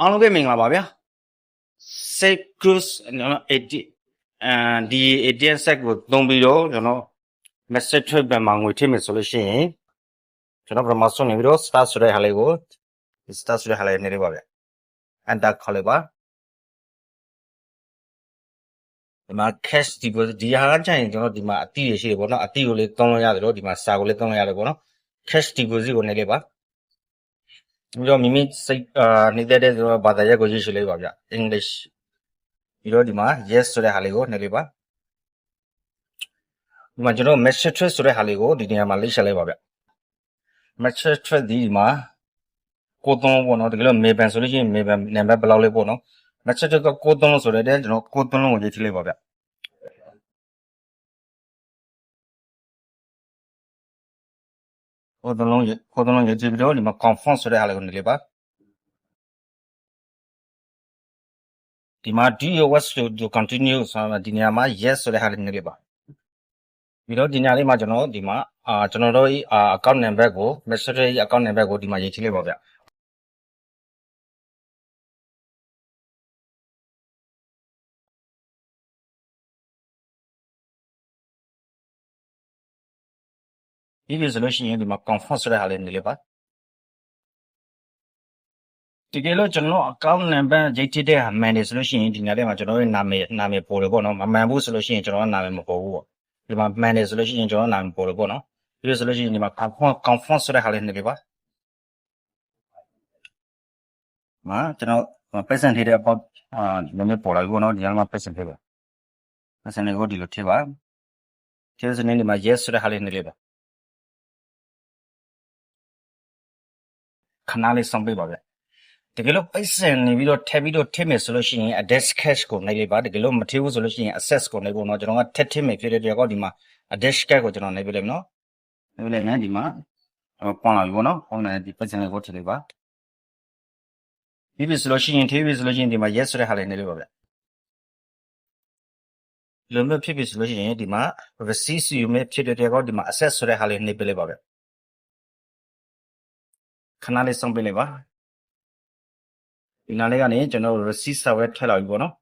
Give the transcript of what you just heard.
အားလုံးပဲမင်္ဂလာပါဗျာ Safe Cruise နော် ဒီ ATM set ကိုသုံးပြီးတော့ကျွန်တော် message ထွက်ပြန်မှာငွေထည့်မယ်ဆိုလို့ရှိရင်ကျွန်တော်ပထမဆုံးနေပြီးတော့ start ဆိုတဲ့ဟာလေးကို start ဆိုတဲ့ဟာလေးနေလေးပါဗျာ enter ခေါ်လိုက်ပါဒီမှာ cash deposit ဒီဟာကကြာရင်ကျွန်တော်ဒီမှာအတိရရှိတယ်ပေါ့နော်အတိကိုလေးသုံးလို့ရတယ်လို့ဒီမှာစာကိုလေးသုံးလို့ရတယ်ပေါ့နော် cash deposit ကိုနေလေးပါပြီးတော့မိမိစိတ်နေတဲ့ဆိုတော့ဘာသာရပ်ကိုရေးရှင်းလိုက်ပါဗျ English ပြီးတော့ဒီမှာ yes ဆိုတဲ့ဟာလေးကိုနှိပ်လိုက်ပါဒီမှာကျွန်တော် message thread ဆိုတဲ့ဟာလေးကိုဒီနေရာမှာလိပ်ရှင်းလိုက်ပါဗျ message thread ဒီမှာကိုသုံးပေါ့နော်တကယ်လို့ mail ban ဆိုလို့ရှိရင် mail ban နံပါတ်ဘယ်လောက်လေးပေါ့နော် message thread ကကိုသုံးလို့ဆိုတဲ့ကျွန်တော်ကိုသုံးလုံးကိုရေးထည့်လိုက်ပါဗျကိုသုံးလုံးရေးထည့်ပြီးတော့ဒီမှာ confirm ဆိုတဲ့ဟာလေးကိုနှိပ်လိုက်ပါဒီမှာ do you wish to continue ဆိုတာဒီနေရာမှာ yes ဆိုတဲ့ဟာလေးနှိပ်လိုက်ပါပြီးတော့ဒီနေရာလေးမှာကျွန်တော်ဒီမှာကျွန်တော်တို့account number ကို message account number ကိုဒီမှာရေးထည့်လိုက်ပါဗျဒီလိုဆိုလို့ရှိရင်ဒီမှာ confirm ဆိုတဲ့ဟာလေးနှိပ်လိုက်ပါတကယ်လို့ကျွန်တော် account number ရေးထည့်တဲ့ဟာမှန်တယ်ဆိုလို့ရှိရင်ဒီနေရာလေးမှာကျွန်တော်ရဲ့နာမည်ပေါ်တယ်ပေါ့နော်မမှန်ဘူးဆိုလို့ရှိရင်ကျွန်တော်နာမည်မပေါ်ဘူးပေါ့ဒီမှာမှန်တယ်ဆိုလို့ရှိရင်ကျွန်တော်နာမည်ပေါ်တယ်ပေါ့နော်ဒီလိုဆိုလို့ရှိရင်ဒီမှာ confirm ဆိုတဲ့ဟာလေးနှိပ်လိုက်ပါမှာကျွန်တော်ပတ်စံထည့်တဲ့အပေါက်ဒီလိုမျိုးပေါ်လာပြီပေါ့နော်ဒီမှာပတ်စံထည့်ပါပတ်စံလေးကိုဒီလိုထည့်ပါထည့်စနေဒီမှာ yes ဆိုတဲ့ဟာလေးနှိပ်လိုက်ပါခဏလေးစောင့်ပေးပါဗျတကယ်လို့ပတ်စံနေပြီးတော့ထည့်မယ်ဆိုလို့ရှိရင် address cash ကိုနှိပ်လိုက်ပါတကယ်လို့မထည့်ဘူးဆိုလို့ရှိရင် access ကိုနှိပ်ဖို့နော်ကျွန်တော်ကထည့်မယ်ဖြစ်တဲ့ကြောက်ဒီမှာ address cash ကိုကျွန်တော်နှိပ်ပြလိုက်မယ်နော်နှိပ်ပြလိုက်မယ်ဒီမှာပွန်လာပြီပေါ့နော်ပွန်လာဒီပတ်စံလေးကိုထည့်လိုက်ပါပြီးပြီဆိုလို့ရှိရင်ထည့်ပြီဆိုလို့ရှိရင်ဒီမှာ yes ဆိုတဲ့ဟာလေးနှိပ်လိုက်ပါဗျလုံးမဖြစ်ပြီဆိုလို့ရှိရင်ဒီမှာ receipt ယူမယ်ဖြစ်တဲ့ကြောက်ဒီမှာ access ဆိုတဲ့ဟာလေးနှိပ်ပြလိုက်ပါဗျခဏလေးစောင့်ပေးလိုက်ပါဒီနားလေးကနေကျွန်တော် receipt စာဝဲထည့်လာပြီပေါ့နော်